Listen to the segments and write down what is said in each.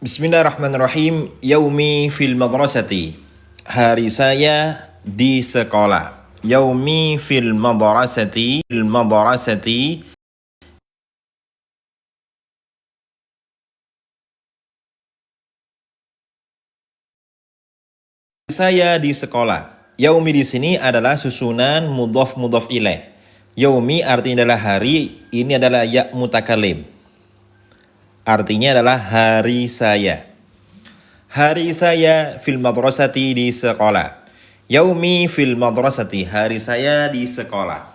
Bismillahirrahmanirrahim. Yaumi fil madrasati. Hari saya di sekolah. Yaumi fil madrasati. Fil madrasati. Saya di sekolah. Yaumi di sini adalah susunan mudhaf ilaih. Yaumi artinya adalah hari, ini adalah ya mutakalim. Artinya adalah hari saya. Hari saya fil madrasati di sekolah. Yaumi fil madrasati, hari saya di sekolah.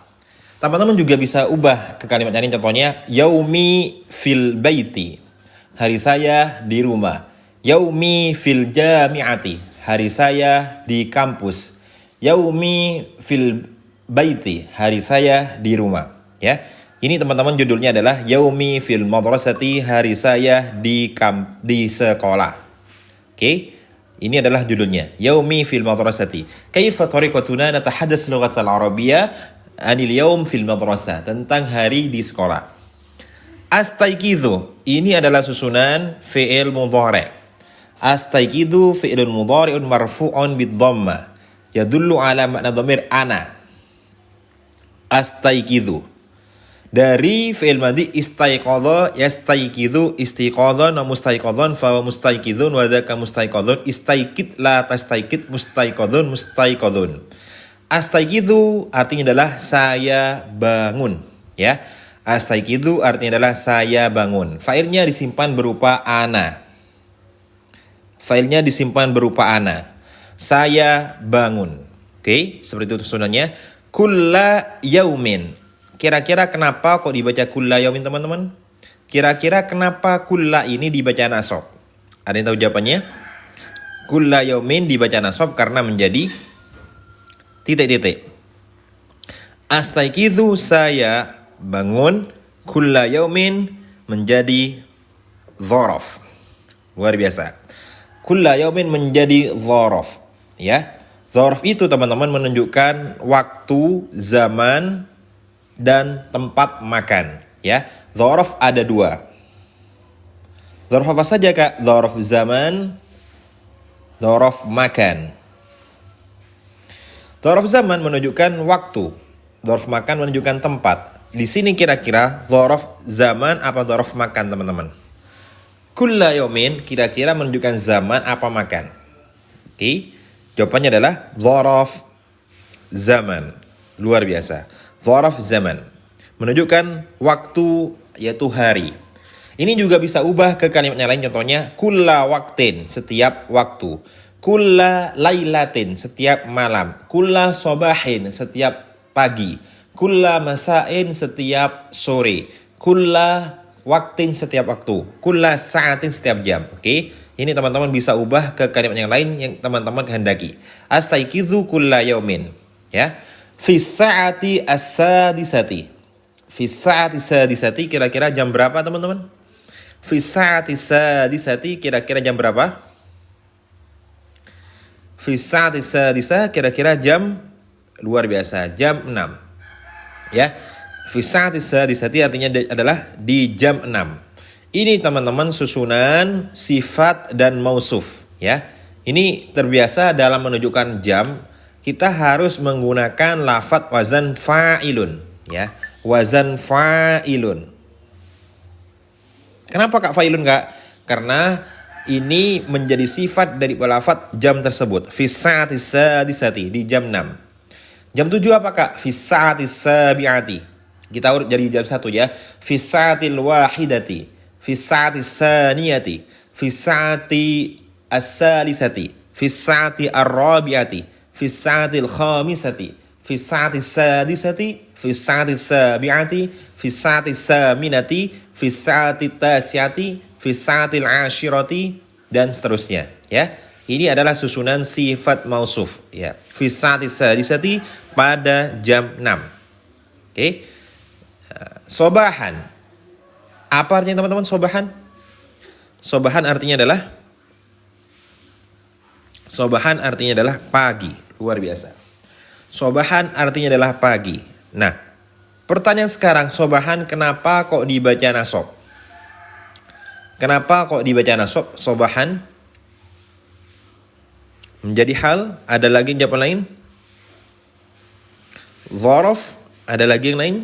Teman-teman juga bisa ubah ke kalimat lain, contohnya yaumi fil baiti, hari saya di rumah. Yaumi fil jami'ati, hari saya di kampus. Yaumi fil baiti, hari saya di rumah. Ya, ini teman-teman judulnya adalah Yaumi fil madrasati, hari saya di sekolah. Oke, ini adalah judulnya Yaumi fil madrasati. Kaifa tariqatuna natahaddas lughatal arabiyyah anil yaum fil madrasah, tentang hari di sekolah. Astaiqidhu, ini adalah susunan fi'il mudhari'. Astaiqidhu fi'ilun mudhari'un marfu'un bid-dhammah yadullu ala makna dhamir ana. Astaiqidhu dari fi'il madhi istaiqadha yastaiqidhu istiqadhan wa mustaiqadhan fa mustaiqidhun wa dzaka mustaiqadhun istaiqid la tastaiqid mustaiqadhun mustaiqadhun. Astaiqidhu artinya adalah saya bangun, ya. Astaiqidhu artinya adalah saya bangun. Fa'ilnya disimpan berupa ana. Fa'ilnya disimpan berupa ana. Saya bangun. Oke, seperti itu susunannya. Kulla yaumin. Kira-kira kenapa kok dibaca kulla yaumin, teman-teman? Kira-kira kenapa kulla ini dibaca nasab? Ada yang tahu jawabannya? Kulla yaumin dibaca nasab karena menjadi titik-titik. Astaiqidhu, saya bangun. Kulla yaumin menjadi dzaraf. Luar biasa. Kulla yaumin menjadi dzaraf, ya. Dzaraf itu, teman-teman, menunjukkan waktu, zaman, dan tempat makan, ya. Dzaraf ada dua. Dzaraf apa saja, Kak? Dzaraf zaman, dzaraf makan. Dzaraf zaman menunjukkan waktu, dzaraf makan menunjukkan tempat. Di sini kira-kira dzaraf zaman apa dzaraf makan, teman-teman? Kulla yaumin kira-kira menunjukkan zaman apa makan? Oke, jawabannya adalah dzaraf zaman. Luar biasa. Dzaraf zaman menunjukkan waktu, yaitu hari. Ini juga bisa ubah ke kalimat yang lain, contohnya kulla waktin, setiap waktu. Kulla lailatin, setiap malam. Kulla sobahin, setiap pagi. Kulla masain, setiap sore. Kulla waktin, setiap waktu. Kulla sa'atin, setiap jam. Oke, ini teman-teman bisa ubah ke kalimat yang lain yang teman-teman kehendaki. Astaiqidhu kulla yaumin, ya. Fi sa'ati as-sadisati. Fi sa'ati sadisati, kira-kira jam berapa, teman-teman? Fi sa'ati sadisati, kira-kira jam berapa? Fi sa'ati sadisah, kira-kira jam, luar biasa, jam 6. Ya. Fi sa'ati sadisati artinya adalah di jam 6. Ini, teman-teman, susunan sifat dan mausuf, ya. Ini terbiasa dalam menunjukkan jam. Kita harus menggunakan lafadz wazan fa'ilun, ya. Wazan fa'ilun. Kenapa, Kak, fa'ilun, Kak? Karena ini menjadi sifat dari lafadz jam tersebut. Fi sa'ati sadisati, di jam 6. Jam 7 apa, Kak? Fi sa'ati sabi'ati. Kita urut dari jam 1, ya. Fi sa'atil wahidati. Fi sa'ati saniyati. Fi sa'ati as-salisati. Fi sa'ati ar-rabi'ati. Fi sa'atil khamisati, fi sa'atis sadisati, fi sa'atis sabi'ati, fi sa'atis saminati, fi sa'atit tasi'ati, fi sa'atil ashirati, dan seterusnya, ya. Ini adalah susunan sifat mausuf, ya. Fi sa'atis sadisati, pada jam 6. Oke. Sobahan. Apa artinya, teman-teman, sobahan? Sobahan artinya adalah pagi. Luar biasa. Sobahan artinya adalah pagi. Nah, pertanyaan sekarang, sobahan kenapa kok dibaca nasab? Kenapa kok dibaca nasab? Sobahan. Menjadi hal. Ada lagi jawaban lain? Dzaraf. Ada lagi yang lain?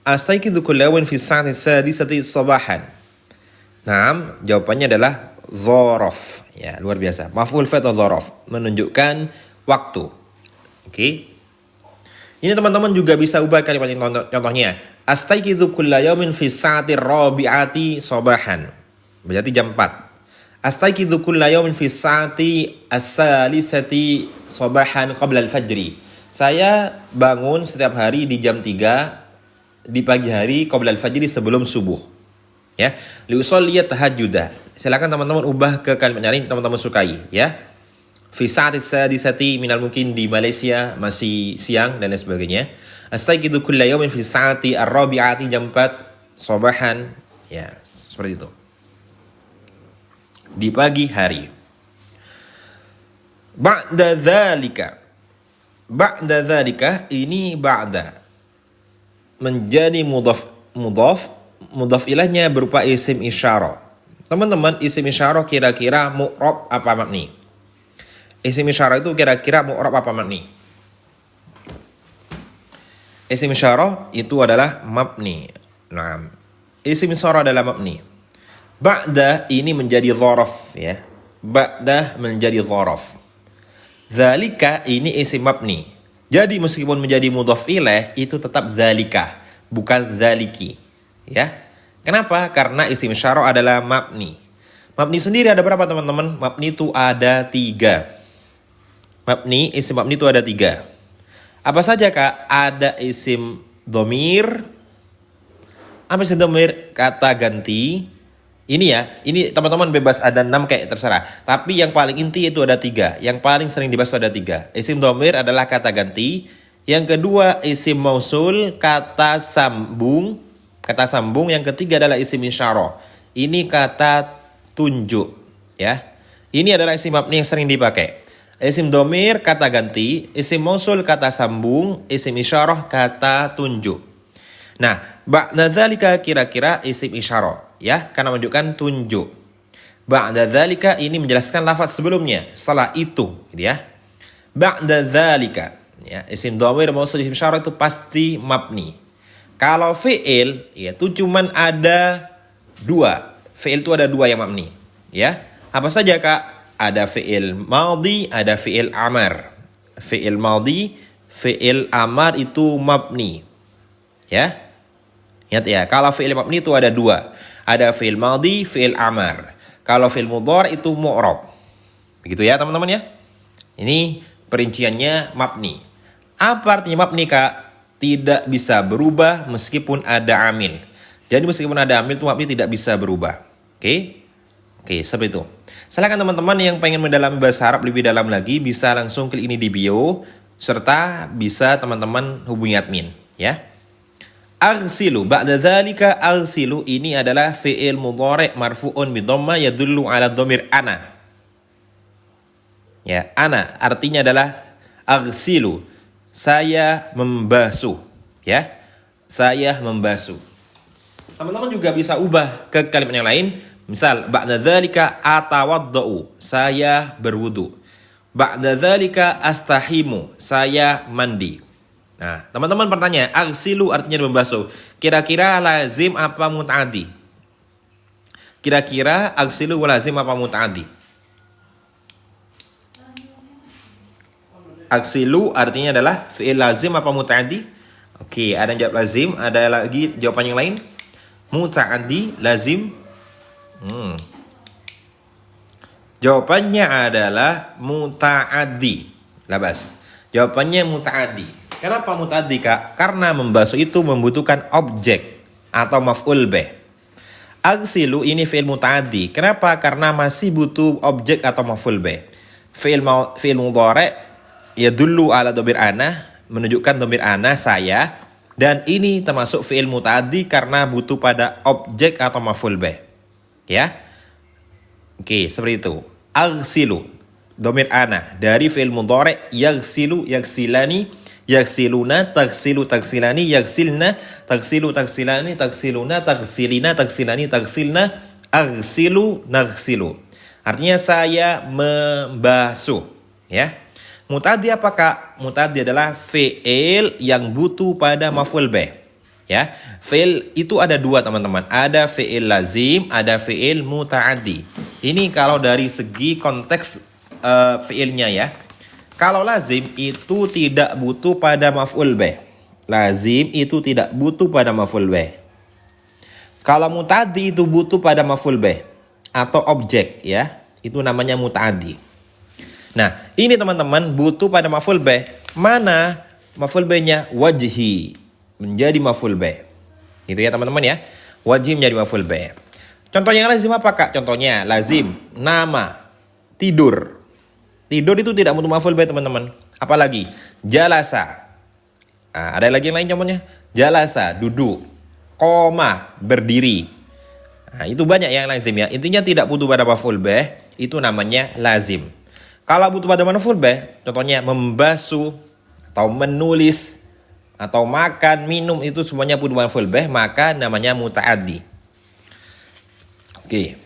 Astayqidhu kulla yawmin fi as-sa'ati as-sadisati sabahan. Naam, jawabannya adalah dzaraf. Ya, luar biasa. Maf'ul fa'il dzaraf, menunjukkan waktu. Oke. Ini teman-teman juga bisa ubah kalimat ini, contohnya. Astayqidhu kulla yawmin fi as-sa'ati ar-rabi'ati sabahan. Berarti jam 4. Astayqidhu kulla yawmin fi as-sa'ati as-salisati sabahan qabla al-fajri. Saya bangun setiap hari di jam 3 di pagi hari qabla al-fajri sebelum subuh. Ya, liusolliya tahajjuda. Silakan teman-teman ubah ke kalimat yang lain teman-teman sukai, ya. Fi sa'ati sadisati minal mungkin di Malaysia masih siang dan lain sebagainya. Astayqidhu kulla yawmin fi sa'ati ar-rabi'ati jam 4 sabahan. Ya, seperti itu. Di pagi hari. Ba'da dzalika. Ba'da dzalika ini ba'da menjadi mudhaf ilahnya berupa isim isyarah. Teman-teman, isim isyarah kira-kira mu'rab apa mabni? Isim isyarah itu kira-kira mu'rab apa mabni? Isim isyarah itu adalah mabni. Nah, isim isyarah adalah mabni. Ba'da ini menjadi dzaraf, ya. Ba'da menjadi dzaraf. Dzalika ini isim mabni. Jadi meskipun menjadi mudhaf ilaih itu tetap dzalika, bukan dzaliki. Ya. Kenapa? Karena isim isyarah adalah mabni. Mabni sendiri ada berapa teman-teman? Mabni itu ada 3. Isim mabni itu ada 3. Apa saja Kak? Ada isim dhamir. Apa isim dhamir? Kata ganti. Ini ya, ini teman-teman bebas ada 6 kayak terserah. Tapi yang paling inti itu ada 3. Yang paling sering dibahas itu ada 3. Isim dhamir adalah kata ganti. Yang kedua isim mausul, kata sambung. Kata sambung. Yang ketiga adalah isim isyarah. Ini kata tunjuk, ya. Ini adalah isim mabni yang sering dipakai. Isim dhamir kata ganti, isim mausul kata sambung, isim isyarah kata tunjuk. Nah, ba'da dzalika kira-kira isim isyarah, ya, karena menunjukkan tunjuk. Ba'da dzalika ini menjelaskan lafaz sebelumnya, setelah itu, gitu ya. Ba'da dzalika, ya, isim dhamir mausul isim isyarah itu pasti mabni. Kalau fi'il, ya, itu cuman ada 2. Fi'il itu ada 2 yang mabni, ya. Apa saja Kak? Ada fi'il madhi, ada fi'il amar. Fi'il madhi, fi'il amar itu mabni, ya. Ingat ya, kalau fi'il mabni itu ada 2. Ada fi'il madhi, fi'il amar. Kalau fi'il mudhari itu mu'rab. Begitu ya teman-teman ya. Ini perinciannya mabni. Apa artinya mabni Kak? Tidak bisa berubah meskipun ada amil. Jadi meskipun ada amil itu mabni tidak bisa berubah. Oke? Oke, seperti itu. Silakan teman-teman yang pengen mendalami bahasa Arab lebih dalam lagi bisa langsung klik ini di bio serta bisa teman-teman hubungi admin, ya. Aghsilu, ba'da dzalika aghsilu ini adalah fi'il mudhari' marfu'un bi dhamma yadullu 'ala dhamir ana. Ya, ana artinya adalah aghsilu. Saya membasuh, ya. Saya membasuh. Teman-teman juga bisa ubah ke kalimat yang lain. Misal, ba'da dzalika atawaddau, saya berwudu. Ba'da dzalika astahimu, saya mandi. Nah, teman-teman bertanya, aghsilu artinya membasuh. Kira-kira lazim apa muta'addi? Kira-kira aghsilu lazim apa muta'addi? Aghsilu artinya adalah fi'il lazim apa muta'addi? Oke, ada yang jawab lazim, ada lagi jawaban yang lain? Muta'addi, lazim. Jawabannya adalah muta'addi. Labas. Jawabannya muta'addi. Kenapa muta'addi Kak? Karena membasuh itu membutuhkan objek atau maf'ul bih. Aghsilu ini fi'il muta'addi. Kenapa? Karena masih butuh objek atau maf'ul bih. Fi'il mudhari' yadullu ala dhamir ana, menunjukkan dhamir ana saya, dan ini termasuk fi'il muta'addi karena butuh pada objek atau maf'ul bih. Ya. Oke, seperti itu. Aghsilu dhamir ana dari fi'il mudhari' yaghsilu yaghsilani Yaksiluna, taksilu, taksilani, yaksilna, taksilu, taksilani, taksiluna, taksilina, taksilani, taksilna, aghsilu, naghsilu. Artinya saya membasuh, ya. Muta'addi apa Kak? Muta'addi adalah fi'il yang butuh pada maf'ul bih. Ya, fi'il itu ada dua teman-teman. Ada fi'il lazim, ada fi'il muta'addi. Ini kalau dari segi konteks fi'ilnya ya. Kalau lazim itu tidak butuh pada maf'ul bih. Lazim itu tidak butuh pada maf'ul bih. Kalau muta'addi itu butuh pada maf'ul bih atau objek ya. Itu namanya muta'addi. Nah, ini teman-teman butuh pada maf'ul bih. Mana maf'ul bihnya? Wajhi menjadi maf'ul bih. Itu ya teman-teman ya. Wajhi menjadi maf'ul bih. Contohnya yang lazim apa Kak? Contohnya lazim nama, tidur. Tidur itu tidak butuh maf'ul bih teman-teman. Apalagi jalasa. Nah, ada lagi yang lain contohnya. Jalasa, duduk. Koma, berdiri. Nah, itu banyak yang lazim ya. Intinya tidak butuh pada maf'ul bih, itu namanya lazim. Kalau butuh pada maf'ul bih, contohnya membasuh atau menulis atau makan, minum, itu semuanya butuh maf'ul bih, maka namanya muta'addi. Oke.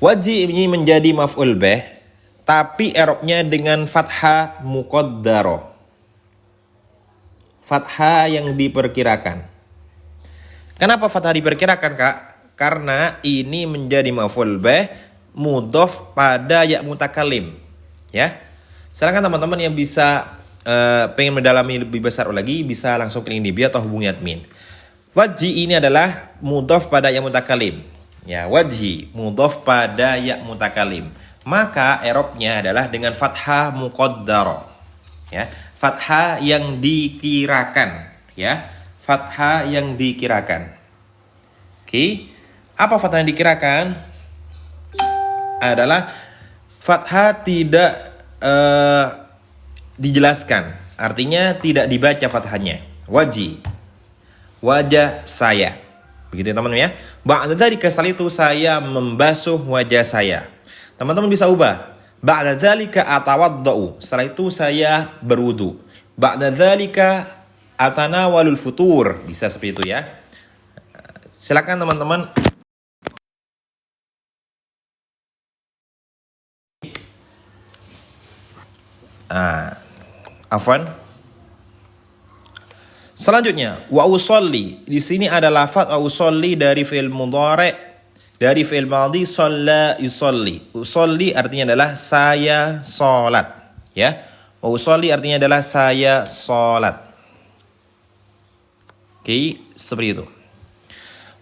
Wajib ini menjadi maf'ul bih, tapi i'rabnya dengan fathah muqaddarah. Fathah yang diperkirakan. Kenapa fathah diperkirakan Kak? Karena ini menjadi maf'ul bih mudhof pada ya mutakalim. Ya, silakan teman-teman yang bisa pengen mendalami lebih besar lagi bisa langsung klik di bio atau hubungi admin. Wajhi ini adalah mudhof pada ya mutakalim. Ya, wajhi mudhof pada ya mutakalim. Maka i'rabnya adalah dengan fathah muqaddarah. Ya, fathah yang dikirakan. Ya, fathah yang dikirakan. Oke, apa fathah yang dikirakan? Adalah fathah tidak dijelaskan, artinya tidak dibaca fathahnya. Wajhi, wajah saya, begitu ya teman-teman ya. Ba'da dzalika, setelah itu saya membasuh wajah saya. Teman-teman bisa ubah. Ba'da dzalika atawaddau, setelah itu saya berwudu. Ba'da dzalika atanawalul futur, bisa seperti itu ya. Silakan teman-teman. Afwan. Selanjutnya, wa usolli. Di sini ada lafaz wa usolli dari fi'il mudhari', dari fi'il madhi shalla yusolli. Usolli artinya adalah saya salat, ya. Wa usolli artinya adalah saya salat. Oke, seperti itu.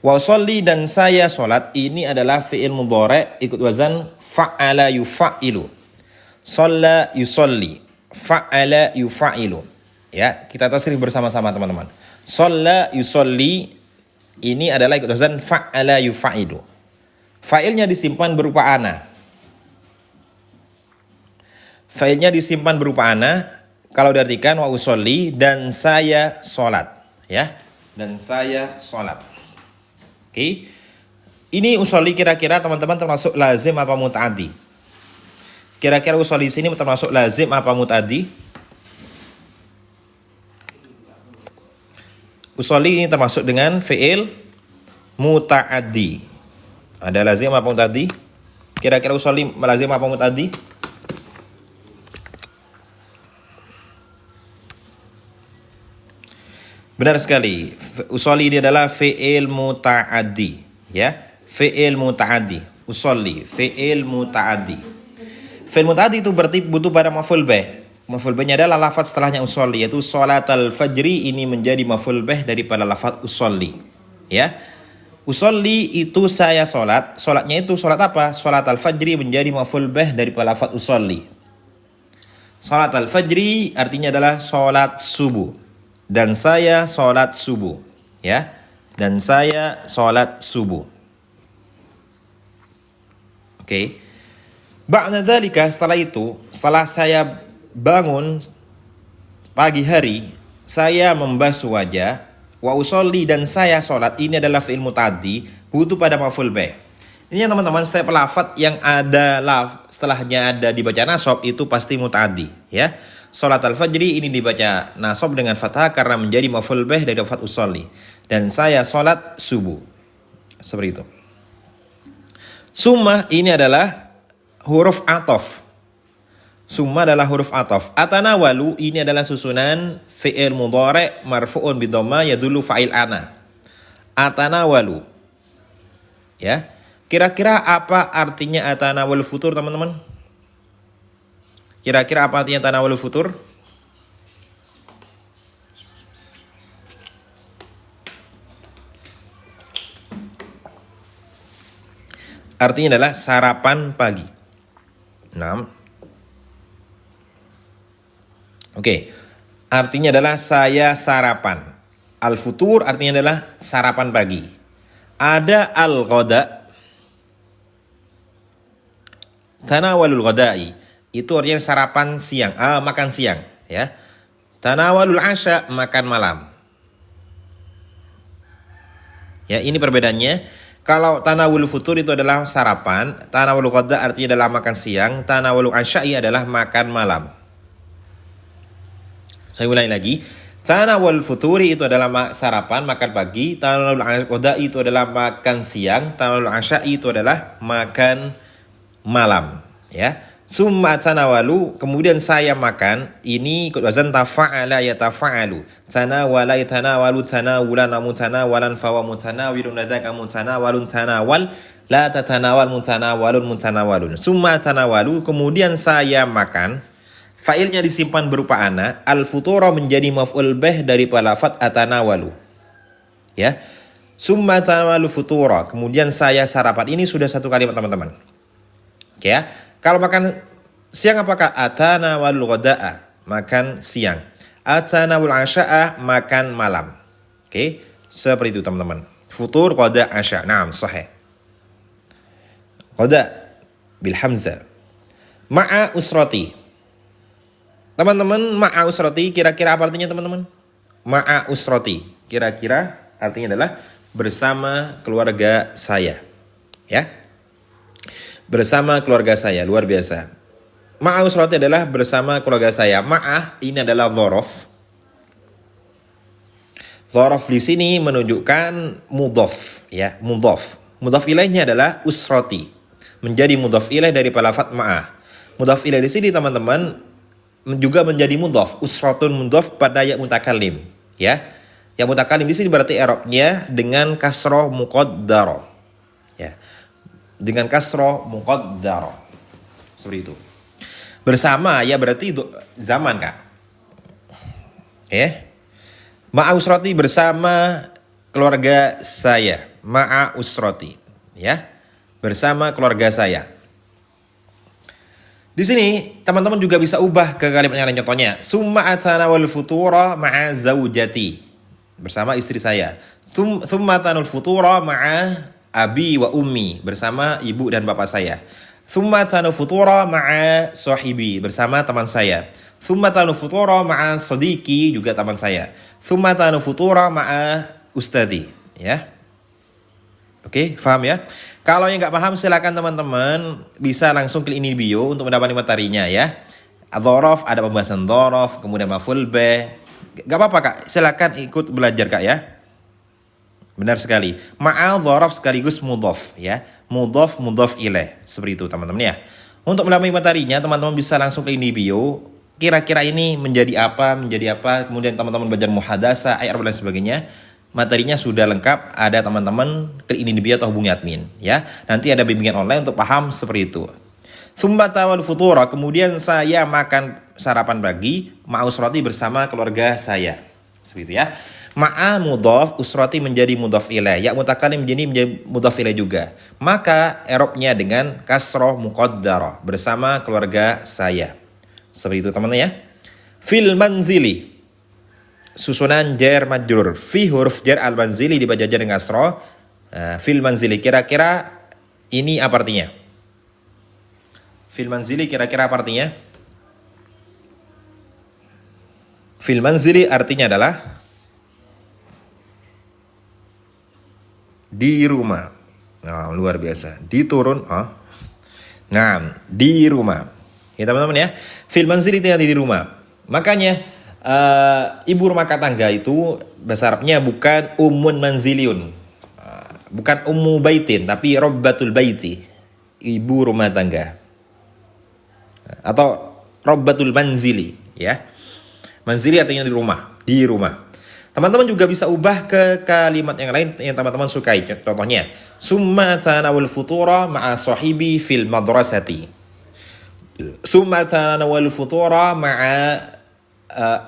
Wa usolli dan saya salat ini adalah fi'il mudhari' ikut wazan fa'ala yufa'ilu. Shalla yusolli. Fa'ala yufa'ilu. Ya, kita tasrif bersama-sama teman-teman. Shalla yusolli ini adalah ikut wazan fa'ala yufa'ilu. Fa'ilnya disimpan berupa ana. Fa'ilnya disimpan berupa ana. Kalau diartikan wa usolli dan saya sholat, ya. Dan saya sholat. Oke. Ini usolli kira-kira teman-teman termasuk lazim apa muta'addi? Kira-kira usolli di sini termasuk lazim apa muta'addi? Usolli ini termasuk dengan fi'il muta'addi. Ada lazim apa muta'addi? Kira-kira usolli lazim apa muta'addi? Benar sekali. Usolli ini adalah fi'il muta'addi, ya. Fi'il muta'addi. Usolli fi'il muta'addi. Fi'il muta'addi itu berarti butuh pada maf'ul bih. Maf'ul bihnya adalah lafaz setelahnya usolli, yaitu sholatal fajri ini menjadi maf'ul bih daripada lafaz usolli. Ya. Usolli itu saya sholat. Sholatnya itu sholat apa? Sholatal fajri menjadi maf'ul bih daripada lafaz usolli. Sholatal fajri artinya adalah sholat subuh. Dan saya sholat subuh. Ya. Dan saya sholat subuh. Oke. Ba'da dzalika, setelah itu, setelah saya bangun pagi hari, saya membasuh wajah, wa usolli dan saya sholat, ini adalah fi'il muta'addi, butuh pada maf'ul bih. Ini teman-teman, setiap lafaz yang ada setelahnya ada dibaca nasab itu pasti muta'addi, ya. Salat al-fajri ini dibaca nasab dengan fathah karena menjadi maf'ul bih dari lafaz usolli. Dan saya salat subuh. Seperti itu. Summa ini adalah huruf atof. Summa adalah huruf atof. Atanawalu ini adalah susunan fi'il mudhari' marfu'un bidhamma yadullu fa'il ana. Atanawalu. Ya. Kira-kira apa artinya atanawal futur, teman-teman? Kira-kira apa artinya atanawal futur? Artinya adalah sarapan pagi. 6. Oke. Artinya adalah saya sarapan. Al-futur artinya adalah sarapan pagi. Ada al-ghada. Tanawalul ghada'i itu artinya sarapan siang, makan siang, ya. Tanawalul asya makan malam. Ya, ini perbedaannya. Kalau tanawul futur itu adalah sarapan, tanawul ghada artinya adalah makan siang, tanawul asya'i adalah makan malam. Saya ulangi lagi. Tanawul futuri itu adalah sarapan, makan pagi, tanawul ghada itu adalah makan siang, tanawul asya'i itu adalah makan malam, ya. Summa tanawalu, kemudian saya makan. Ini ikut wazan tafa'ala yatafa'alu. Tanawala yatanawalu tanawulan mutanawalan fawa mutanawilun ladzaka mutanawalun tanawal la tatanawal mutanawalun mutanawalun. Summa tanawalu, kemudian saya makan. Fa'ilnya disimpan berupa ana. Al-futura menjadi maf'ul bih dari lafaz atanawalu. Ya. Summa tanawalu futura, kemudian saya sarapan. Ini sudah satu kalimat, teman-teman. Oke, ya. Kalau makan siang apakah? Atanawalul ghada'a, makan siang. Atanawul asya'a, makan malam. Oke, seperti itu, teman-teman. Futur ghada asya'. Naam, sahih. Ghada bil hamzah. Ma'a usrati. Teman-teman, ma'a usrati kira-kira apa artinya, teman-teman? Ma'a usrati kira-kira artinya adalah bersama keluarga saya. Ya. Bersama keluarga saya, luar biasa. Ma'a usrati adalah bersama keluarga saya. Ma'ah ini adalah dhorof. Dhorof di sini menunjukkan mudhof, ya, mudhof. Mudhof ilaihnya adalah usrati. Menjadi mudhof ilaih dari lafaz ma'ah. Mudhof ilaih di sini, teman-teman, juga menjadi mudhof. Usratun mudhof pada ya mutakallim, ya. Ya mutakallim di sini berarti i'rabnya dengan kasroh muqaddarah. Ya. Dengan kasroh muqaddarah. Seperti itu. Bersama ya berarti zaman, Kak. Ya. Ma'a usrati bersama keluarga saya. Ma'a usrati, ya. Bersama keluarga saya. Di sini teman-teman juga bisa ubah ke kalimat yang lain, contohnya summa atanawal futura ma'a zaujati, bersama istri saya. Summa atanawal futura ma'a abi wa ummi, bersama ibu dan bapak saya. Summa tanu futura ma'a sahibi, bersama teman saya. Summa tanu futura ma'a sadiqi, juga teman saya. Summa tanu futura ma'a ustadi, ya. Oke, paham ya? Kalau yang nggak paham silakan teman-teman bisa langsung klik ini bio untuk mendapati materinya, ya. Dhorof, ada pembahasan dhorof, kemudian maf'ul bih. Gak apa-apa, Kak, silakan ikut belajar, Kak, ya. Benar sekali. Ma'al dhorof sekaligus mudhof, ya. Mudhof, mudhof ilaih. Seperti itu, teman-teman, ya. Untuk mendapati materinya, teman-teman bisa langsung klik ini bio. Kira-kira ini menjadi apa, kemudian teman-teman belajar muhadasa, ayat dan sebagainya. Materinya sudah lengkap, ada teman-teman klik ini bio atau hubungi admin, ya. Nanti ada bimbingan online untuk paham seperti itu. Summa tawal futura, kemudian saya makan sarapan pagi, ma'a usrati bersama keluarga saya. Seperti itu, ya. Ma'a mudhof, usrati menjadi mudhof ilaih, ya mutakallim menjadi mudhof ilaih juga. Maka i'rabnya dengan kasroh muqaddarah, bersama keluarga saya. Seperti itu, teman-teman, ya. Fil manzili, susunan jar majrur. Fi huruf jar al manzili dibaca jar dengan kasroh. Fil manzili, kira-kira ini apa artinya? Fil manzili kira-kira apa artinya? Fil manzili artinya adalah di rumah. Nah, luar biasa. Diturun. Nah, di rumah. Ya, teman-teman, ya. Fil manzili itu yang di rumah. Makanya ibu rumah tangga itu bahasa Arabnya bukan ummun manziliun. Bukan ummu baitin, tapi robbatul baiti. Ibu rumah tangga. Atau robbatul manzili, ya. Manzili artinya di rumah, di rumah. Teman-teman juga bisa ubah ke kalimat yang lain yang teman-teman sukai. Contohnya, summa tanawul futura ma'a sahibi fil madrasati. Summa tanawul futura ma'a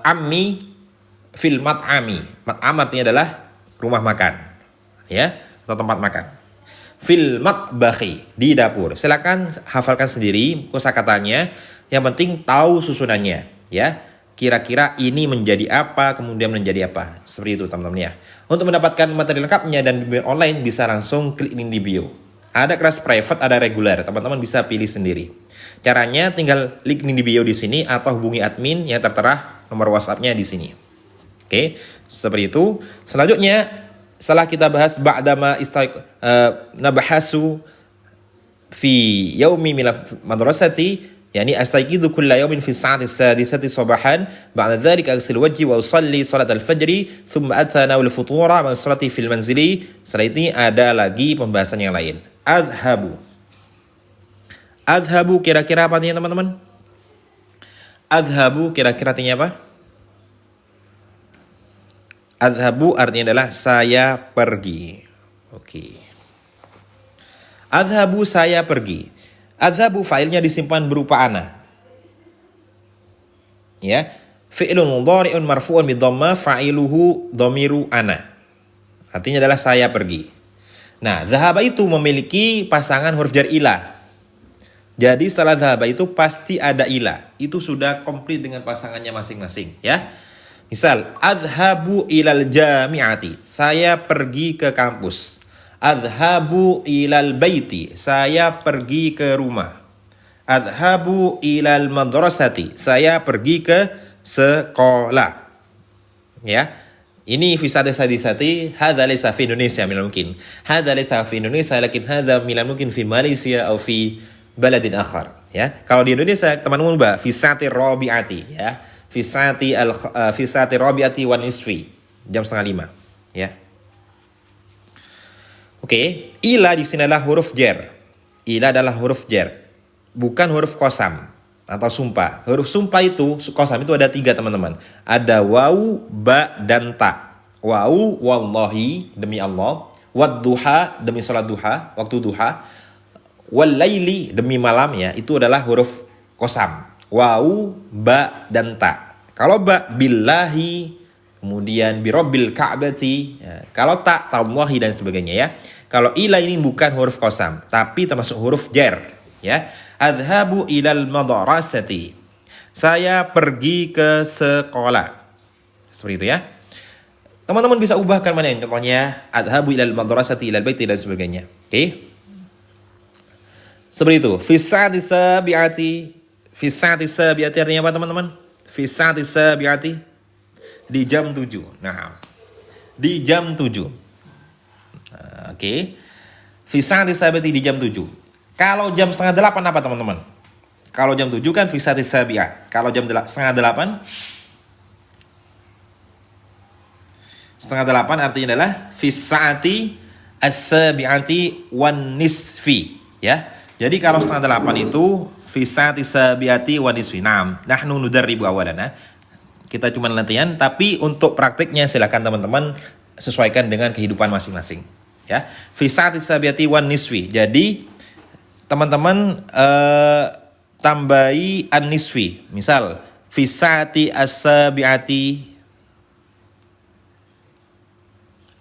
ammi fil mat'ami. Mat'am artinya adalah rumah makan, ya, atau tempat makan. Fil matbakhi, di dapur. Silakan hafalkan sendiri kosakatanya. Yang penting tahu susunannya, ya. Kira-kira ini menjadi apa, kemudian menjadi apa. Seperti itu teman-teman ya. Untuk mendapatkan materi lengkapnya dan bimbingan online bisa langsung klik link di bio. Ada kelas private, ada reguler. Teman-teman bisa pilih sendiri. Caranya tinggal link di bio di sini atau hubungi admin yang tertera nomor WhatsApp-nya di sini. Oke, seperti itu. Selanjutnya, setelah kita bahas ba'dama nabahasu fi yaumi min madrasati, yani astayqidu kulla yawmin fi as-sa'ati as-sadisati sabahan, ba'da dhalika aghsil wajhi wa usalli salat al-fajri, thumma atanawul futura ma salati fil manzili. Setelah ini ada lagi pembahasan yang lain. Adhabu. Adhabu kira-kira apa artinya teman-teman? Adhabu kira-kira artinya apa? Adhabu artinya adalah saya pergi. Oke. Adhabu saya pergi. Adhabu fa'ilnya disimpan berupa ana. Ya. Fi'lun mudhari'un marfu'un bidhamma fa'iluhu dhamiru ana. Artinya adalah saya pergi. Nah, dhahaba itu memiliki pasangan huruf jar ilah. Jadi setelah dhahaba itu pasti ada ilah. Itu sudah komplit dengan pasangannya masing-masing, ya. Misal, adhabu ilal jami'ati. Saya pergi ke kampus. Adhabu ilal baiti. Saya pergi ke rumah. Adhabu ilal madrasati. Saya pergi ke sekolah. Ya. Ini fi sadisati hadza laysa fi Indonesia minal mungkin. Hadza laysa fi Indonesia lakin hadza minal mungkin fi Malaysia atau fi baladin akhar, ya. Kalau di Indonesia teman-teman ubah fi sa'ati rabi'ati, ya. Fi sa'ati rabi'ati wan nisfi. Jam 4:30, ya. Oke, ila di sini adalah huruf jar. Ila adalah huruf jar, bukan huruf qasam atau sumpah. Huruf sumpah itu, qasam itu ada 3 teman-teman. Ada wawu, ba, dan ta. Wawu, wallahi, demi Allah. Wad duha, demi salat duha, waktu duha. Wal laili, demi malam, ya. Itu adalah huruf qasam. Wawu, ba, dan ta. Kalau ba, billahi, kemudian birabbil ka'bati, ya. Kalau ta, tallahi, dan sebagainya, ya. Kalau ila ini bukan huruf qasam, tapi termasuk huruf jar, ya. Adhabu ilal madrasati. Saya pergi ke sekolah. Seperti itu, ya. Teman-teman bisa ubahkan mana yang contohnya adhabu ilal madrasati ilal baiti dan sebagainya. Oke. Seperti itu. Fi sa'ati sabi'ati. Fi sa'ati sabi'ati artinya apa teman-teman? Fi sa'ati sabi'ati. Di jam 7. Nah. Di jam 7. Oke. Fi sa'ati sabi'ati di jam 7. Kalau jam 7:30 apa teman-teman? Kalau jam 7 kan fi sa'ati sabi'ah. Kalau jam 7:30 7:30 artinya adalah fi sa'ati as-sabi'ati wan nisfi, ya. Jadi kalau 7:30 itu fi sa'ati sabi'ati wan nisfi. Naam, nahnu nudarribu awalana. Kita cuma latihan, tapi untuk praktiknya silakan teman-teman sesuaikan dengan kehidupan masing-masing, ya. Fi sa'ati sabi'ati wan nisfi. Jadi teman-teman tambahi an-nisfi. Misal fi sa'ati as-sabi'ati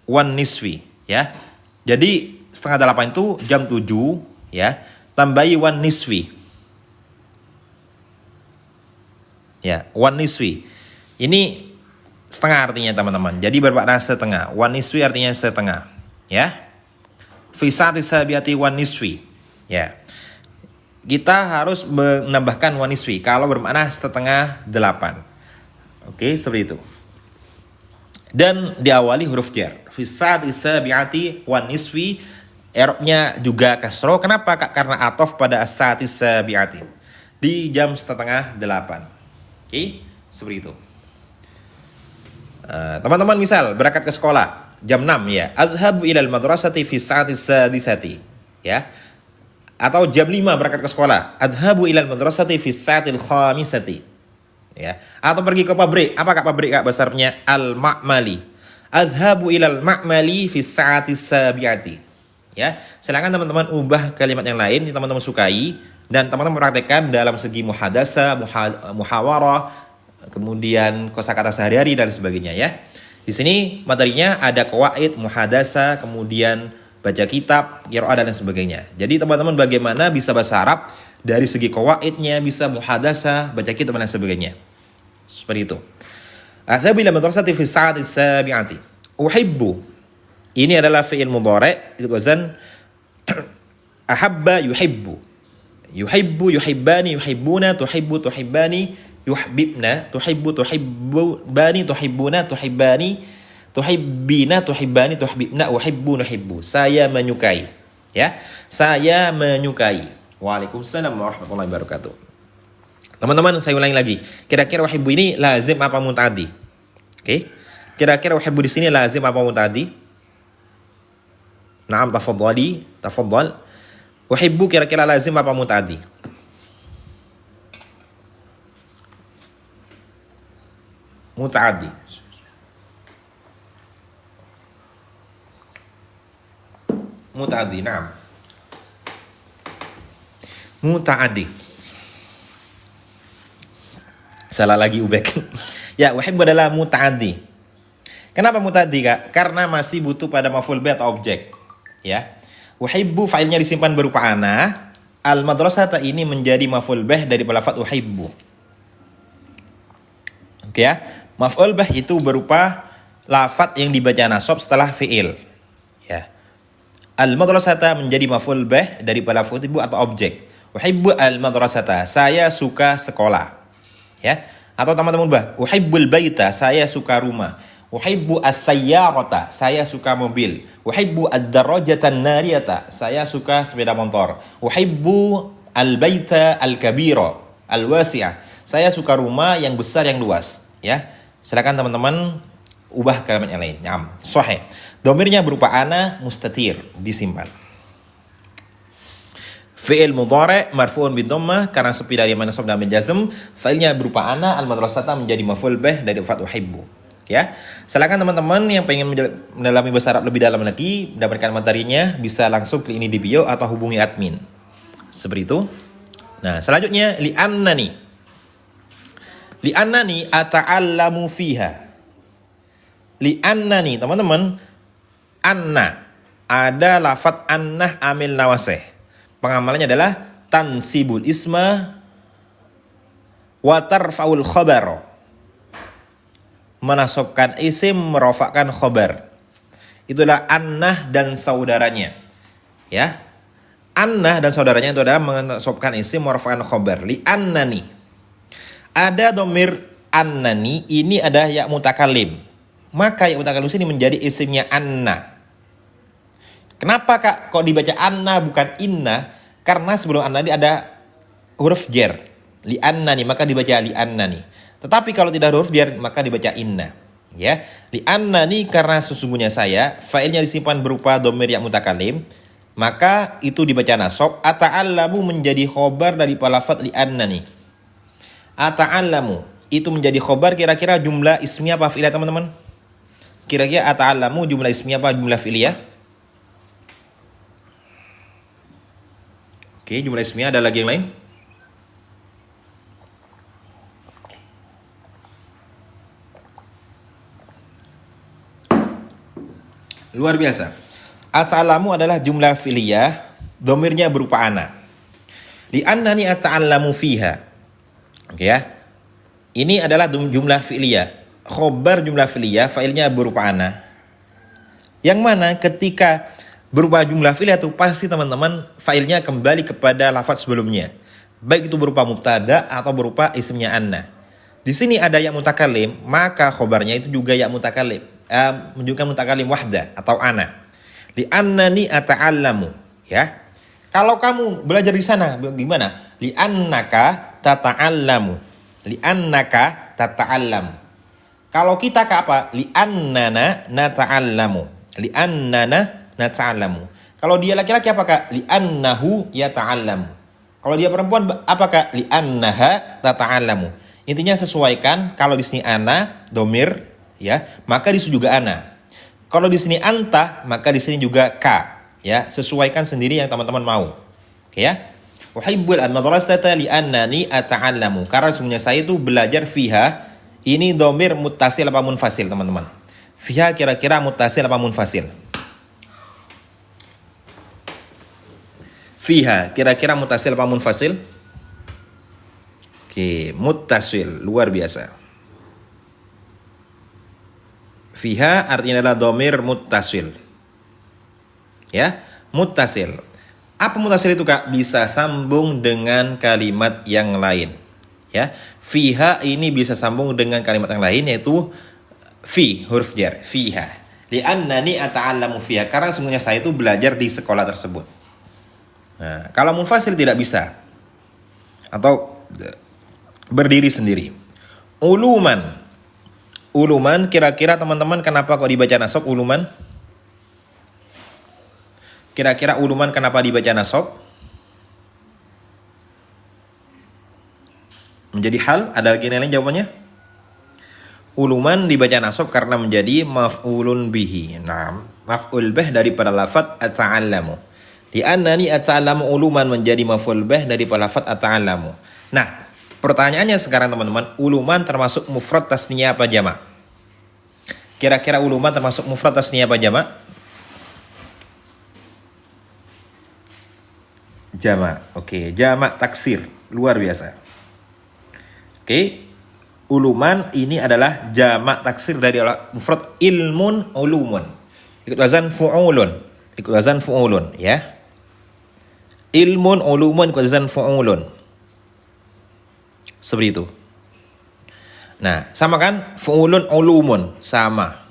wan nisfi, ya. Jadi 7:30 itu jam 7, ya. Tambahi wan nisfi. Ya, wan nisfi. Ini setengah artinya teman-teman. Jadi bermakna setengah. Wan nisfi artinya setengah, ya. Fi sa'ati sabi'ati wan nisfi. Ya. Kita harus menambahkan wan nisfi kalau bermakna 7:30. Oke, seperti itu. Dan diawali huruf jar. Fi sa'ati sabi'ati wan nisfi. I'rabnya juga kasro. Kenapa? Karena atof pada as-sa'ati sabi'ati. Di jam 7:30. Oke. Seperti itu. Teman-teman misal berangkat ke sekolah jam 6 ya, azhabu ilal madrasati fi sa'ati sadisati ya. Atau jam 5 berangkat ke sekolah, azhabu ilal madrasati fi sa'atil khamisati ya. Atau pergi ke pabrik, apa kak pabrik kak besarnya? Al-ma'mali. Azhabu ilal ma'mali fi sa'atis sabiati ya. Silakan teman-teman ubah kalimat yang lain yang teman-teman sukai dan teman-teman praktekkan dalam segi muhadasa, muhawarah, kemudian kosakata sehari-hari dan sebagainya ya. Di sini materinya ada qawaid, muhadasa, kemudian baca kitab, qiraah dan sebagainya. Jadi teman-teman bagaimana bisa bahasa Arab dari segi qawaidnya, bisa muhadasa, baca kitab dan sebagainya. Seperti itu. Azhabu ila madrasati fi sa'ati sabi'ati. Uhibbu. Ini adalah fi'il mudhari' wazan ahabba yuhibbu. Yuhibbu, yuhibbani, yuhibbuna, tuhibbu, tuhibbani, yuhibna, tuhibbu, tuhibbani, tuhibbuna, tuhibbani, tuhibbina, tuhibbani, tuhibbna, uhibbu, nuhibbu. Saya menyukai. Ya, saya menyukai. Waalaikumsalam warahmatullahi wabarakatuh. Teman-teman, saya ulangi lagi. Kira-kira uhibbu ini lazim apa muta'addi? Oke. Kira-kira uhibbu di sini lazim apa muta'addi? Naam, tafadhali, tafadhal. Uhibbu kira-kira lazim apa muta'addi? Muta'addi. Muta'addi, naam. Muta'addi. Salah lagi Ubek. Ya, uhibbu adalah muta'addi. Kenapa muta'addi kak? Karena masih butuh pada maf'ul bih atau objek. Ya. Uhibbu fa'ilnya disimpan berupa ana. Al-madrasata ini menjadi maf'ul bih dari lafaz uhibbu. Oke ya. Maf'ul bih itu berupa lafaz yang dibaca nasab setelah fi'il. Ya. Al-madrasata menjadi maf'ul bih dari lafaz uhibbu atau objek. Uhibbu al-madrasata, saya suka sekolah. Ya. Atau teman-teman bah, uhibbul baita, saya suka rumah. Uhibbu as-sayyarata, saya suka mobil. Uhibbu ad-darajatan nariyata, saya suka sepeda motor. Uhibbu al-baita al-kabira al-wasi'ah, saya suka rumah yang besar yang luas. Ya. Silakan teman-teman ubah kalimat yang lain. Naam, sahih. Domirnya berupa ana mustatir, disimpan. Fi'il mudhari' marfu'un bidhammah karena sepi dari mansub dan jazm. Fa'ilnya berupa ana, al-madrasata menjadi maf'ul bih dari lafaz uhibbu. Ya. Silakan teman-teman yang pengen mendalami bahasa Arab lebih dalam lagi, mendapatkan materinya bisa langsung klik ini di bio atau hubungi admin. Seperti itu. Nah, selanjutnya li'annani. Li'annani ata'allamu fiha. Li'annani, teman-teman, anna. Ada lafaz annah amil nawasih. Pengamalannya adalah tansibul isma wa tarfa'ul khabar. Menasabkan isim, merofakkan khabar. Itulah annah dan saudaranya. Ya. Annah dan saudaranya itu adalah menasabkan isim, merofakkan khabar. Li'annani. Ada domir annani, ini ada ya mutakalim. Maka ya mutakalim sini menjadi isimnya anna. Kenapa kak kok dibaca anna bukan inna? Karena sebelum anna ini ada huruf jar. Li annani, maka dibaca li annani. Tetapi kalau tidak ada huruf jar, maka dibaca inna. Ya, li annani karena sesungguhnya saya, fa'ilnya disimpan berupa domir ya mutakalim, maka itu dibaca nasab. Ata'allamu menjadi khobar dari lafaz li annani. Ata'allamu itu menjadi khobar, kira-kira jumlah ismiyah apa fi'liyah teman-teman? Kira-kira ata'allamu jumlah ismiyah apa jumlah fi'liyah? Oke, jumlah ismiyah ada lagi yang lain? Luar biasa. Ata'allamu adalah jumlah fi'liyah, domirnya berupa ana. Li annani ata'allamu fiha. Oke ya. Ini adalah jumlah fi'liyah. Khobar jumlah fi'liyah, fa'ilnya berupa ana. Yang mana ketika berupa jumlah fi'liyah itu pasti teman-teman fa'ilnya kembali kepada lafaz sebelumnya. Baik itu berupa mubtada atau berupa isimnya anna. Di sini ada ya mutakalim, maka khobarnya itu juga ya mutakalim. Menunjukkan mutakalim wahda atau ana. Li annani ata'allamu, ya. Kalau kamu belajar di sana gimana? Li annaka tata'allamu. Li annaka tata'allam. Kalau kita ke apa? Li'annana nata'allamu. Li'annana nata'allamu. Kalau dia laki-laki apa Kak? Li'annahu yata'allamu. Kalau dia perempuan apa Kak? Li'annaha tata'allamu. Intinya sesuaikan. Kalau di sini ana, domir, ya, maka di sini juga ana. Kalau di sini anta, maka di sini juga ka. Ya, sesuaikan sendiri yang teman-teman mau. Oke ya? Uhibbul madrasata li'annani ata'allamu. Karena sebenarnya saya itu belajar fiha. Ini domir muttasil apa munfasil teman-teman? Fiha kira-kira muttasil apa munfasil? Fiha kira-kira muttasil apa munfasil? Oke, muttasil, luar biasa. Fiha artinya adalah domir muttasil. Ya, muttasil. Apa muttasil itu Kak? Bisa sambung dengan kalimat yang lain. Ya, fiha ini bisa sambung dengan kalimat yang lain yaitu fi, huruf jar, fiha. Li'annani ata'allamu fiha, karena sebenarnya saya itu belajar di sekolah tersebut. Nah, kalau munfasil tidak bisa. Atau berdiri sendiri. Uluman. Uluman kira-kira teman-teman kenapa kok dibaca nasab uluman? Kira-kira uluman kenapa dibaca nasab? Menjadi hal, ada lagi yang lain jawabannya? Uluman dibaca nasab karena menjadi maf'ulun bihi. Nah, maf'ul bih daripada lafaz ata'allamu. Di annani ata'allamu uluman menjadi maf'ul bih daripada lafaz ata'allamu. Nah, pertanyaannya sekarang teman-teman, uluman termasuk mufrad tasniyah apa jamak? Kira-kira uluman termasuk mufrad tasniyah apa jamak? Jamak. Oke, jamak taksir. Luar biasa. Oke, uluman ini adalah jamak taksir dari mufrad ilmun ulumun. Ikut wazan fu'ulun. Ikut wazan fu'ulun, ya. Ilmun ulumun ikut wazan fu'ulun. Seperti itu. Nah, sama kan? Fu'ulun ulumun, sama.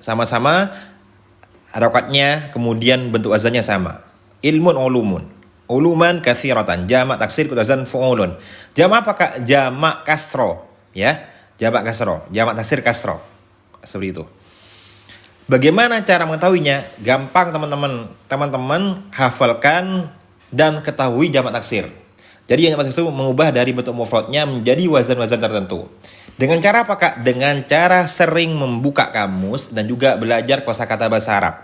Sama-sama harokatnya, kemudian bentuk wazannya sama. Ilmun ulumun. Uluman katsiratan, jamak taksir kutazan fu'ulun. Jamak apa Kak? Jamak kasro, ya. Jamak kasro, jamak taksir kasro. Seperti itu. Bagaimana cara mengetahuinya? Gampang teman-teman. Teman-teman hafalkan dan ketahui jamak taksir. Jadi jamak taksir itu mengubah dari bentuk mufradnya menjadi wazan-wazan tertentu. Dengan cara apa Kak? Dengan cara sering membuka kamus dan juga belajar kosakata bahasa Arab.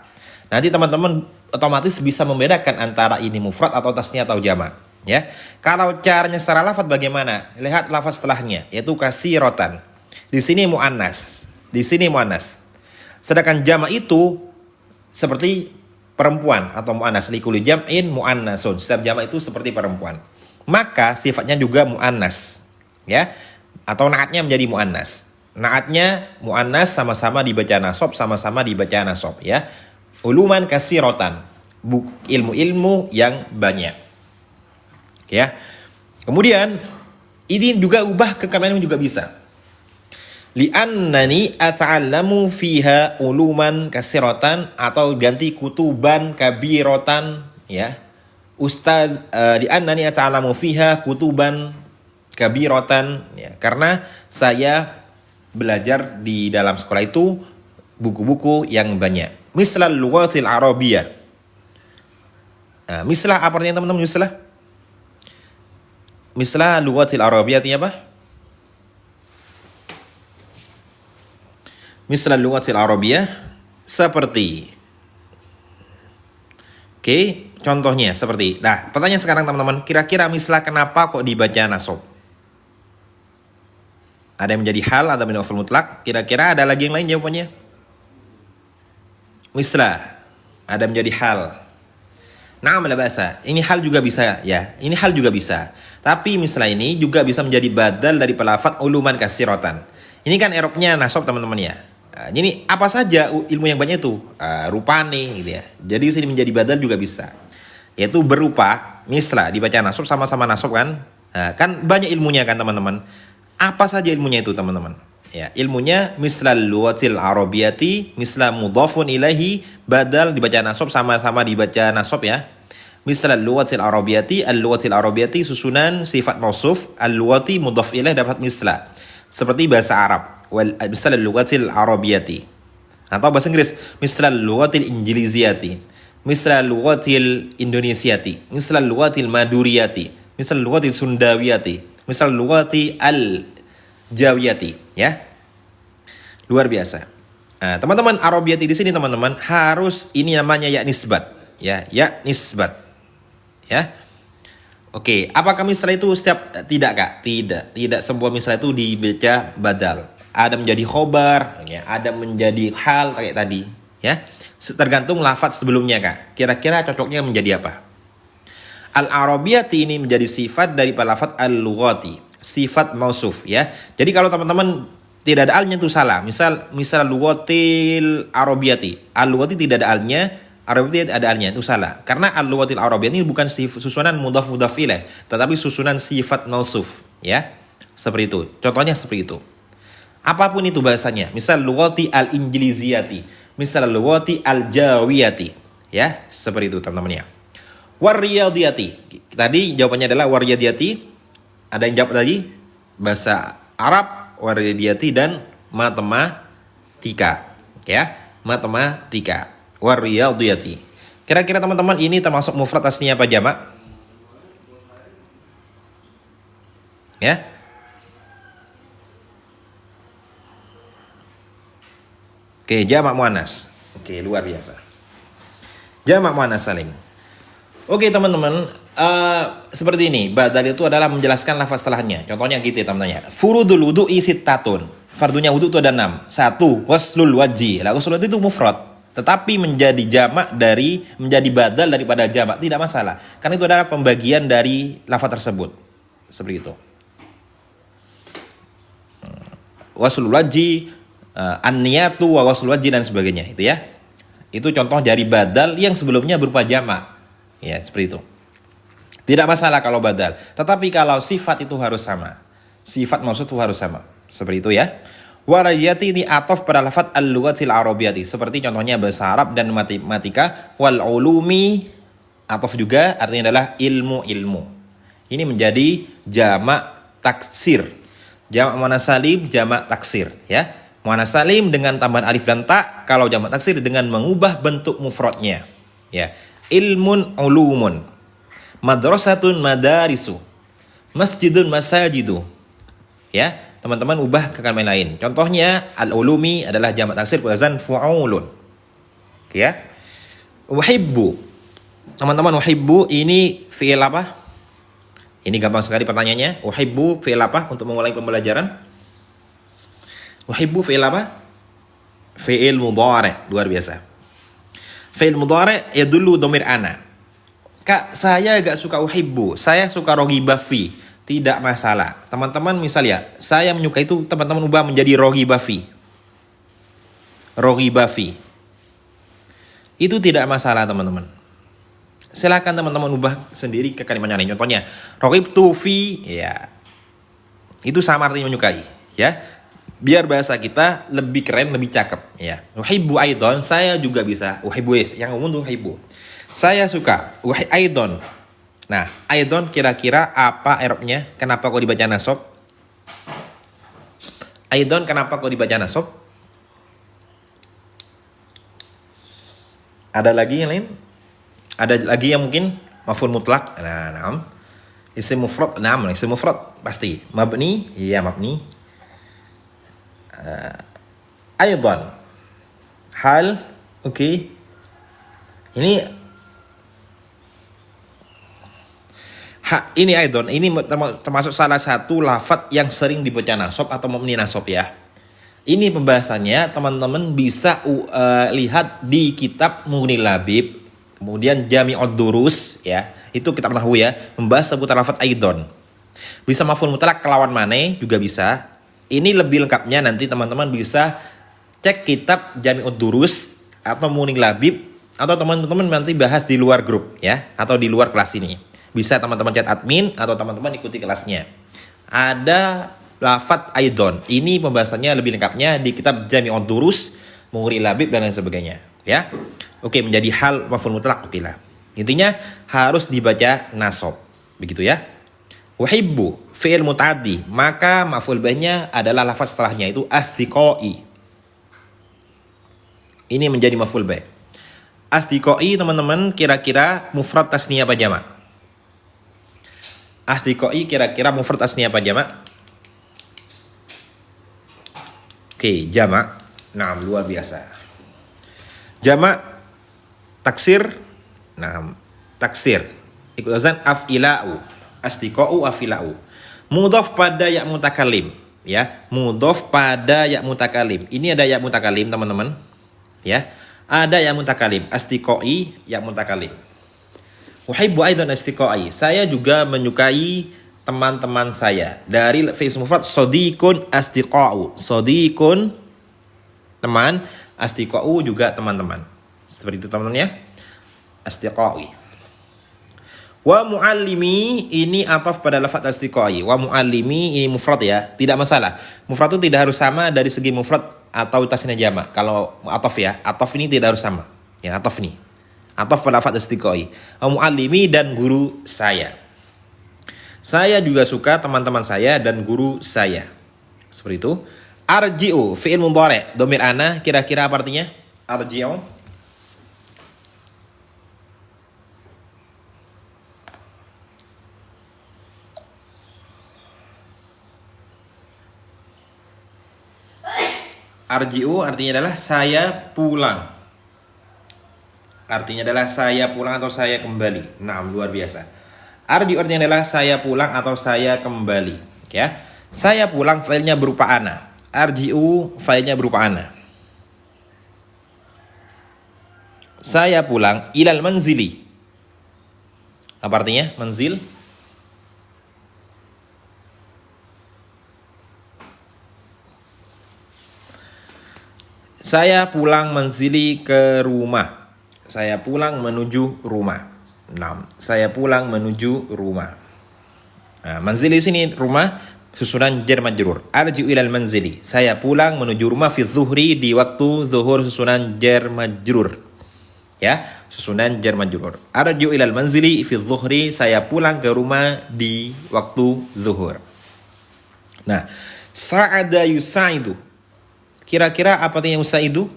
Nanti teman-teman otomatis bisa membedakan antara ini mufrad atau tasnya atau jamak, ya. Kalau caranya secara lafaz bagaimana? Lihat lafaz setelahnya, yaitu katsirotan. Di sini muannas, di sini muannas. Sedangkan jamak itu seperti perempuan atau muannas, likulli jam'in muannasun. Setiap jamak itu seperti perempuan. Maka sifatnya juga muannas, ya. Atau naatnya menjadi muannas. Naatnya muannas sama-sama dibaca nasab, sama-sama dibaca nasab, ya. Uluman katsirotan, ilmu-ilmu yang banyak, ya. Kemudian ini juga ubah ke kalimat juga bisa. Li'annani ata'allamu fiha uluman katsirotan, atau ganti kutuban kabirotan, ya. Li'annani ata'allamu fiha kutuban kabirotan, ya. Karena saya belajar di dalam sekolah itu buku-buku yang banyak. Mislal lughatil arabiyah. Nah, mislah apa artinya teman-teman? Mislah lughatil arabiyah artinya apa? Mislah lughatil arabiyah seperti. Oke, contohnya seperti. Nah, pertanyaan sekarang teman-teman, kira-kira mislah kenapa kok dibaca nasab? Ada yang menjadi hal atau maf'ul mutlak? Kira-kira ada lagi yang lain jawabannya? Mislah, ada menjadi hal. Na'am la ba'sa. Ini hal juga bisa, ya. Ini hal juga bisa. Tapi mislah ini juga bisa menjadi badal dari pelafaz uluman katsiratan. Ini kan erobnya nasab teman-teman ya. Nah, ini apa saja ilmu yang banyak itu? Rupane gitu ya. Jadi sini menjadi badal juga bisa. Yaitu berupa mislah dibaca nasab sama-sama nasab kan? Nah, kan banyak ilmunya kan teman-teman. Apa saja ilmunya itu teman-teman? Ya, ilmunya mislal lughatil arabiyati misla mudhafun ilaihi, badal dibaca nasab sama-sama dibaca nasab ya. Misal al-lughatil arabiyati, al-lughatil arabiyati susunan sifat mausuf, al-lughati mudhaf ilaih dapat misla. Seperti bahasa Arab. Misal al-lughatil arabiyati. Atau bahasa Inggris, misal al-lughatil injiliziyati, misal al-lughatil indonesiati, misal al-lughatil maduriyati, misal al-lughatil sundawiyati, misal al-lughati al-jawiyati, ya. Luar biasa. Nah, teman-teman, arabiyati di sini teman-teman harus ini namanya ya nisbat, ya, ya nisbat. Ya, oke. Apakah misal itu setiap tidak kak? Tidak semua misal itu dibaca badal. Ada menjadi khobar, ya, ada menjadi hal kayak tadi, ya. Tergantung lafadz sebelumnya kak. Kira-kira cocoknya menjadi apa? Al-arabiyati ini menjadi sifat dari lafadz al-lughati, sifat mausuf, ya. Jadi kalau teman-teman tidak ada alnya itu salah. Misal lughatil arabiyati, al-lughati tidak ada alnya. Arabiyati ada alnya itu salah. Karena al-lughatil arabiyati ini bukan susunan mudhaf ilaih, tetapi susunan sifat mausuf, ya. Seperti itu. Contohnya seperti itu. Apapun itu bahasanya. Misal lughati al-injiliziyati, misal lughati al-jawiyati, ya. Seperti itu teman-teman ya. Wariyadiyati. Tadi jawabannya adalah wariyadiyati. Ada yang jawab tadi bahasa Arab, wariyadiyati dan matematika, ya. Matematika. Wariyadiyati. Kira-kira teman-teman ini termasuk mufrad aslinya apa jamak? Ya. Oke, jamak muannas. Oke, luar biasa. Jamak muannas salim. Oke, teman-teman, seperti ini. Badal itu adalah menjelaskan lafaz setelahnya. Contohnya gitu ya, teman-teman. Furudul wudu'i sittatun. Fardunya wudu itu ada 6. 1. Ghuslul wajhi. Lah ghuslul wajhi itu mufrad. Tetapi menjadi jamak menjadi badal daripada jamak tidak masalah, karena itu adalah pembagian dari lafaz tersebut. Seperti itu. Ghuslul wajhi, an-niyatu wa ghuslul wajhi dan sebagainya, itu ya. Itu contoh dari badal yang sebelumnya berupa jamak. Ya, seperti itu. Tidak masalah kalau badal, tetapi kalau sifat itu harus sama. Sifat maksud itu harus sama. Seperti itu ya. Warayati ini atof pada lafadz al-lughatil arabiyati, seperti contohnya bahasa Arab dan matematika. Wal ulumi atof juga artinya adalah ilmu-ilmu. Ini menjadi jamak taksir. Jamak muannas salim, jamak taksir, ya. Muannas salim dengan tambahan alif dan ta, kalau jamak taksir dengan mengubah bentuk mufradnya, ya. Ilmun ulumun, madrasatun madarisu, masjidun masajidu, ya. Teman-teman ubah ke kalimat lain. Contohnya al-ulumi adalah jamak taksir wazan fu'ulun. Ya. Uhibbu. Teman-teman, uhibbu ini fi'il apa? Ini gampang sekali pertanyaannya. Uhibbu fi'il apa untuk mengulangi pembelajaran? Uhibbu fi'il apa? Fi'il mudhari', luar biasa. Fi'il mudhari' yadullu dhamir ana. Kak, saya agak suka uhibbu. Saya suka raghiba fi. Tidak masalah. Teman-teman misal ya, saya menyukai itu, teman-teman ubah menjadi raghiba fi. Raghiba fi. Itu tidak masalah, teman-teman. Silakan teman-teman ubah sendiri ke kalimat yang lain. Contohnya, raghibtu fi, ya. Itu sama artinya menyukai, ya. Biar bahasa kita lebih keren, lebih cakep, ya. Uhibbu aidon, saya juga bisa. Uhibbu yang umum tuh uhibbu. Saya suka. Aidon. Nah, aidon kira-kira apa i'rabnya? Kenapa kok dibaca nasab? Aidon kenapa kok dibaca nasab? Ada lagi yang lain? Ada lagi yang mungkin maf'ul mutlak? Nah, naam. Isim mufrad? Naam, isim mufrad pasti. Mabni? Iya, mabni. Aidon. Hal, oke. Ini ini aidon, ini termasuk salah satu lafadz yang sering dibaca nasab atau mabni nasab ya. Ini pembahasannya teman-teman bisa lihat di kitab Mughnil Labib, kemudian Jami'ud Durus ya. Itu kitab nahwu ya, membahas seputar lafadz aidon. Bisa maf'ul mutlak kelawan mane juga bisa. Ini lebih lengkapnya nanti teman-teman bisa cek kitab Jami'ud Durus atau Mughnil Labib, atau teman-teman nanti bahas di luar grup ya, atau di luar kelas ini. Bisa teman-teman chat admin atau teman-teman ikuti kelasnya. Ada lafadz aidon. Ini pembahasannya lebih lengkapnya di kitab Jami'ud Durus, Mughnil Labib dan lain sebagainya, ya. Oke, menjadi hal maf'ul mutlak, oke lah. Intinya harus dibaca nasab. Begitu ya. Uhibbu fi'il muta'addi, maka maf'ul bihnya adalah lafaz setelahnya itu asdiqai. Ini menjadi maf'ul bih. Asdiqai teman-teman kira-kira mufrad tasniyah apa jamak? Asdiqai kira-kira mufrad tasniyah apa jamak? Oke, jamak. Nah, luar biasa. Jamak taksir. Nah, taksir. Ikut wazan af'ila'u. Asdiqa'u af'ila'u. Mudhaf pada ya mutakalim, ya. Mudhaf pada ya mutakalim. Ini ada ya mutakalim, teman-teman. Ya. Ada ya mutakalim, asdiqai ya mutakalim. Uhibbu aidan asdiqai. Saya juga menyukai teman-teman saya. Dari fi'il mufrad sadiqun asdiqa'u. Sadiqun teman, asdiqa'u juga teman-teman. Seperti itu teman-teman ya. Asdiqai. Wa muallimi ini ataf pada lafaz asdiqai. Wa muallimi ini mufrad ya, tidak masalah. Mufrad itu tidak harus sama dari segi mufrad atau tasniyah jamak. Kalau ataf ya, ataf ini tidak harus sama. Ya, ataf ini. Ataf pada lafaz asdiqai. Wa muallimi dan guru saya. Saya juga suka teman-teman saya dan guru saya. Seperti itu. Arji'u fi'il mudhari', dhamir ana, kira-kira apa artinya? Arji'u. Arji'u artinya adalah saya pulang. Artinya adalah saya pulang atau saya kembali. Nah, luar biasa. Arji'u artinya adalah saya pulang atau saya kembali. Ya. Saya pulang failnya berupa ana. Arji'u failnya berupa ana. Saya pulang ilal manzili. Apa artinya? Manzil. Saya pulang manzili ke rumah. Saya pulang menuju rumah. Nah, saya pulang menuju rumah. Nah, manzili sini rumah susunan jar majrur. Arji'u ilal manzili. Saya pulang menuju rumah fi zuhri di waktu zuhur susunan jar majrur. Ya, susunan jar majrur. Arji'u ilal manzili fi zuhri. Saya pulang ke rumah di waktu zuhur. Nah, sa'ada yusa'idu. Kira-kira apa artinya yusa'idu?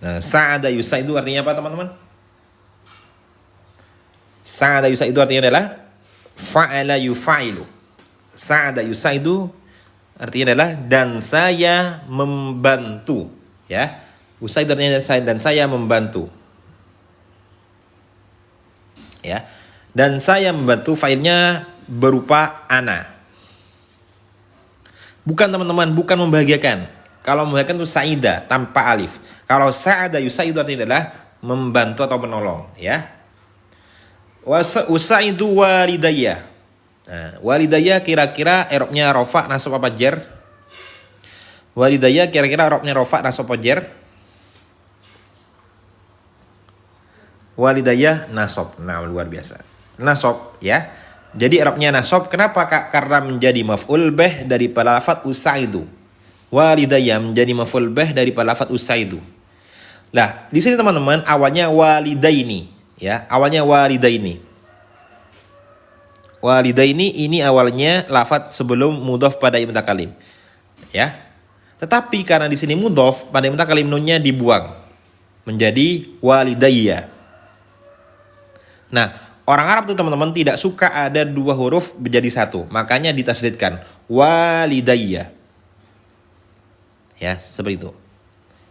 Nah, sa'ada yusa'idu artinya apa teman-teman? Sa'ada yusa'idu artinya adalah fa'ala yufa'ilu. Sa'ada yusa'idu artinya adalah dan saya membantu, ya. Usa'id artinya dan saya membantu. Ya. Dan saya membantu fa'ilnya berupa ana. Bukan teman-teman, bukan membahagiakan. Kalau membahagiakan itu sa'ida tanpa alif. Kalau sa'ada yusa'idu artinya adalah membantu atau menolong, ya. Usa'idu walidayya. Nah, walidayya kira-kira i'rabnya rafa nasab apa jar? Walidayya kira-kira i'rabnya rafa nasab apa jar? Walidayya nasab. Nah, luar biasa. Nasab ya. Jadi i'rabnya nasab kenapa Kak? Karena menjadi maf'ul bih dari lafaz usaidu. Walidayya menjadi maf'ul bih dari lafaz usaidu. Nah, di sini teman-teman awalnya walidaini, ya. Awalnya walidaini. Walidaini ini awalnya lafaz sebelum mudhaf pada ya mutakalim. Ya. Tetapi karena di sini mudhaf pada mutakalim nunnya dibuang menjadi walidayya. Nah, orang Arab tuh teman-teman tidak suka ada dua huruf menjadi satu, makanya ditasdidkan walidayya. Ya, seperti itu.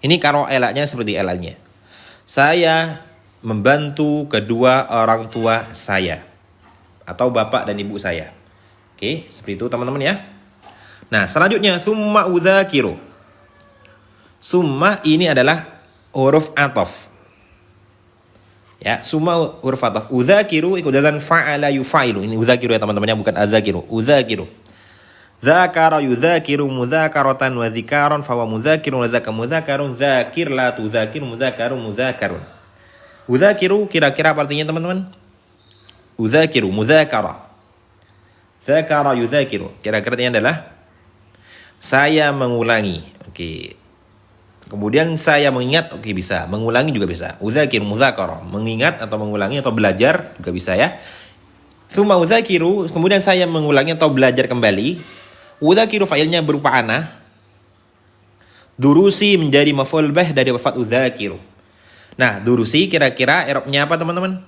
Ini kalau elaknya seperti elaknya. Saya membantu kedua orang tua saya atau bapak dan ibu saya. Oke, seperti itu teman-teman ya. Nah, selanjutnya summa udzakiru. Summa ini adalah huruf ataf. Ya, summa huruf ataf. Udzakiru ikut jazan fa'ala yufailu. Ini udzakiru ya teman-temannya, bukan adzakiru. Udzakiru. Dzakara yudzakiru mudzakaratan wa dzikaron fa wa mudzakirun wa dzaka mudzakarun dzakir la tudzakir mudzakaru mudzakarun. Udzakiru kira-kira apa artinya teman-teman? Udzakiru mudzakara. Dzakara yudzakiru. Kira-kira artinya adalah saya mengulangi. Oke. Kemudian saya mengingat, oke bisa. Mengulangi juga bisa. Udzakiru mudzakara, mengingat atau mengulangi atau belajar juga bisa ya. Tsumma udzakiru, kemudian saya mengulangi atau belajar kembali. Udzakiru fa'ilnya berupa ana. Durusi menjadi maf'ul bih dari lafaz udzakiru. Nah, durusi kira-kira i'rabnya apa teman-teman?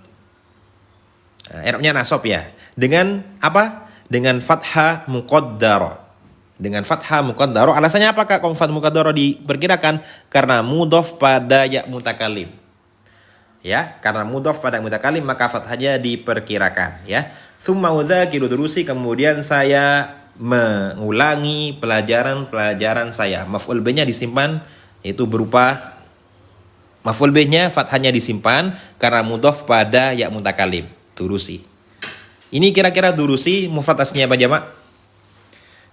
Nah, i'rabnya nasab ya. Dengan apa? Dengan fathah muqaddarah. Dengan fathah muqaddarah. Alasannya apa Kak? Kalau fathah muqaddarah diperkirakan karena mudhof pada ya mutakallim. Ya, karena mudhof pada mutakallim maka fathahnya diperkirakan ya. Tsumma udzakiru durusi, kemudian saya mengulangi pelajaran-pelajaran saya. Maf'ul bih-nya disimpan, itu berupa maf'ul bih-nya fathahnya disimpan karena mudhof pada ya mutakallim, durusi. Ini kira-kira durusi mufrad aslinya apa jamak?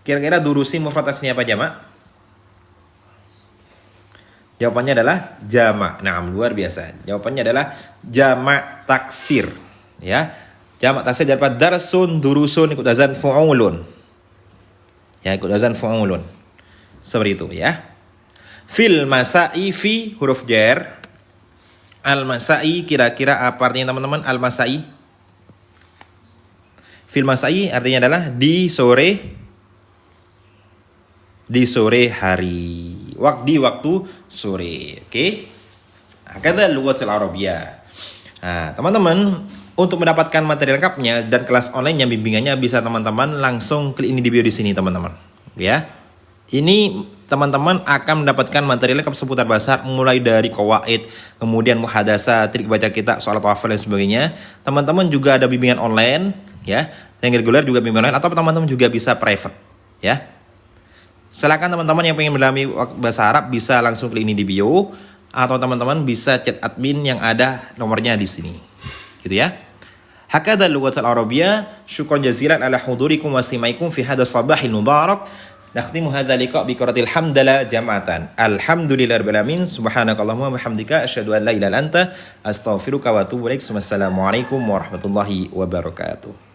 Kira-kira durusi mufrad aslinya apa jamak? Jawabannya adalah jamak. Nah, luar biasa. Jawabannya adalah jamak taksir. Ya, jamak taksir dapat darsun, durusun, ikut wazan fu'ulun. Ya, ikut wazan fu'ulun. Seperti itu ya. Fil masai, fi huruf jar. Al masai kira-kira apa artinya teman-teman? Al masai. Fil masai artinya adalah di sore hari. Di waktu sore. Oke. Hakadha lughatul arabiyyah. Nah, teman-teman, untuk mendapatkan materi lengkapnya dan kelas online yang bimbingannya bisa teman-teman langsung klik ini di bio di sini teman-teman. Ya. Ini teman-teman akan mendapatkan materi lengkap seputar bahasa mulai dari qawaid, kemudian muhadasah, trik baca kitab, soal hafal dan sebagainya. Teman-teman juga ada bimbingan online ya. Yang reguler juga bimbingan online atau teman-teman juga bisa private ya. Silakan teman-teman yang pengen mendalami bahasa Arab bisa langsung klik ini di bio atau teman-teman bisa chat admin yang ada nomornya di sini. Gitu ya. Hakadha lughatul arabiyyah. Syukran jazilan ala hudurikum wa istimaikum fi hadha sabahil mubarak. Nakhtimu hadha liqa bi qiratil hamdala jam'atan. Alhamdulillahirabbil alamin. Subhanakallahumma wa bihamdika asyhadu an la ilaha illa anta astaghfiruka wa atubu ilaik. Wassalamualaikum warahmatullahi wabarakatuh.